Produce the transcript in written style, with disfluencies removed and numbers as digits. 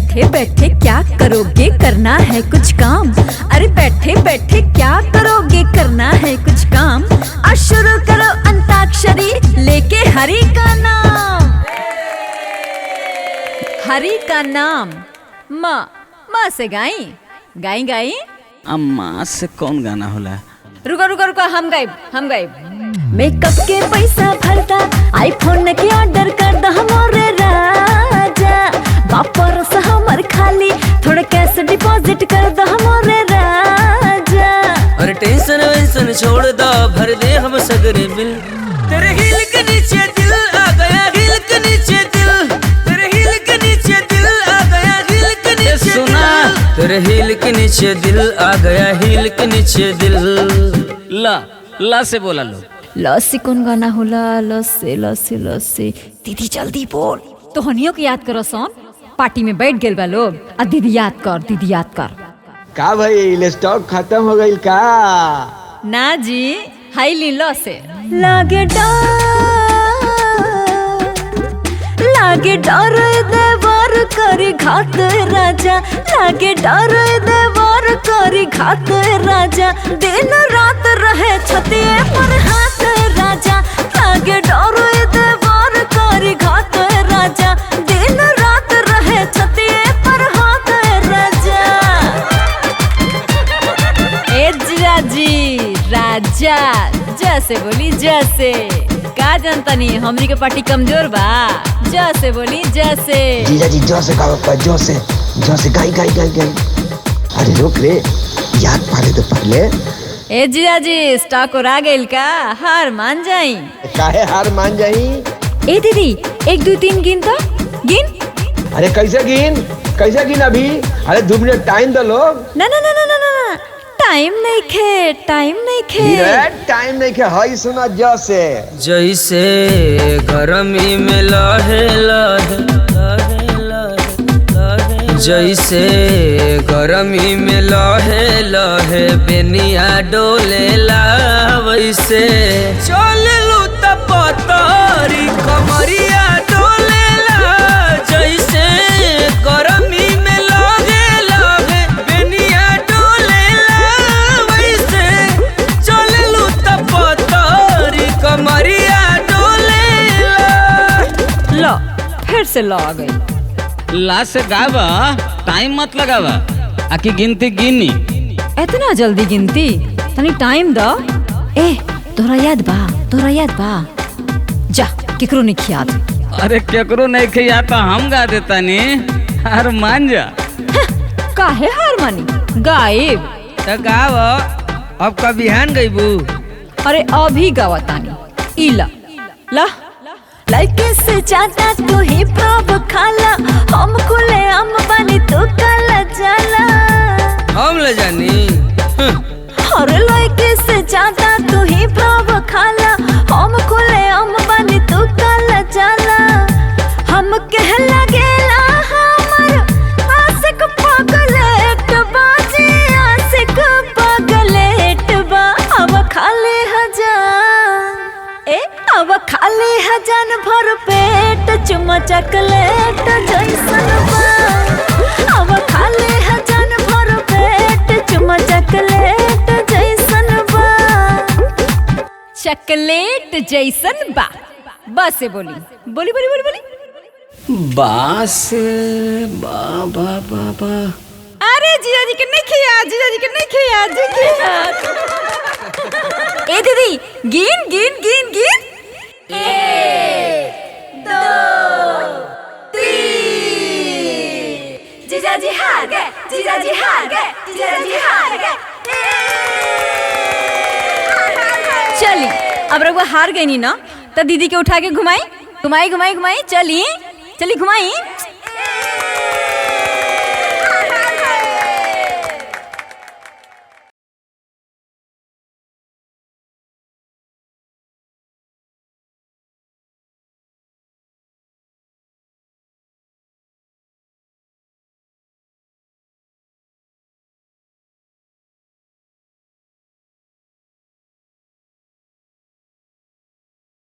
बैठे बैठे क्या करोगे, करना है कुछ काम। अरे बैठे बैठे क्या करोगे, करना है कुछ काम। आज शुरू करो अंताक्षरी लेके हरि का नाम। हरि का नाम माँ से गाई गाई गाई। अम्मा से कौन गाना होला? रुको रुको रुको, हम गाइब। मेकअप के पैसा भरता, आईफोन के ऑर्डर कर दा हमरे राजा। बापर से हमर खाली थोड़ा कैश डिपॉजिट कर दा हमरे राजा। अरे टेंशन वेंशन छोड़ दा, भर दे हम सगरे बिल। तेरे हिल के नीचे दिल आ गया, हिल के नीचे दिल। तेरे हिल के नीचे दिल आ गया, हिल के नीचे सुना। तेरे हिल के नीचे दिल आ गया, हिल के नीचे दिल। ला से बोला लो। लस्सी कौन गाना होला? लस्सी दीदी जल्दी बोल। तो हनियों को याद करो सोन, पार्टी में बैठ गेल बा लोग। आ दीदी याद कर। का भाई स्टॉक खत्म हो गई का? ना जी, हाई ली लस्सी। लागे डर देवर करी घात राजा। लागे डर देवर करी घात राजा। दिन रात रहे छतिए पर हाथ राजा। लागे डर देवर करी घात राजा। दिन रात रहे छतिए पर हाथ राजा। ए जीजाजी राजा जैसे बोली जैसे। का जानता नहीं हमरी के पार्टी कमजोर बा। जैसे बोली जैसे। जीजा जी जोसे गाओ, जोसे गाई। अरे रुक रे, याद पाले तो पहले। ए जीजा जी स्टॉक और आ गइल का? हार मान जाई। काहे हार मान जाई? ए दीदी 1 2 3 गिन तो गिन। अरे कैसे गिन अभी? अरे 2 मिनट टाइम दो लोग। ना टाइम नहीं खे। टाइम नहीं खे। हई सुना जैसे। जैसे गरमी में लहे लहे, जैसे गरमी में लहे लहे बेनिया डोले ला, वैसे चल लू तपतरी कमरिया डोले ला। जैसे गरमी में लहे लहे बेनिया डोले ला, वैसे चल लू तपतरी कमरिया डोले ला। लो फिर से लो आ गई। ला से गावा, टाइम मत लगावा। आकी गिनती गिनी। इतना जल्दी गिनती? तनी टाइम दो। ए तोरा याद बा? जा केकरो नहीं खियाद। अरे केकरो नहीं खिया तो हम गा देता नी। हार मान जा। काहे हार मानी? गायब तो गाव। अब का बिहान गईबू? अरे अभी गावतानी। इला ला लड़के से ज्यादा तू ही भाव खाला। हम खुले हम बनी तू काला जाला। हम ले जानी। अरे लड़के से ज्यादा तू ही भाव खाला। हम खुले हम बनी तू काला जाला। हम कह लगेला हमर आशिक पगलेट बाजी। आशिक पगलेट बा। अब खाली हजान भर पेट चुमा चॉकलेट जैसन बा। अब खाली हजान भर पेट चुमा चॉकलेट जैसन बा। चॉकलेट जैसन बा। बस से बोली। बास बा बा बा बा। अरे जीजा जी के नहीं खिया। ए दीदी गिन। 1 2 3। जीजाजी हार गए। चली अब रघुआ हार गई नी ना, तो दीदी के उठा के घुमाई। चली घुमाई।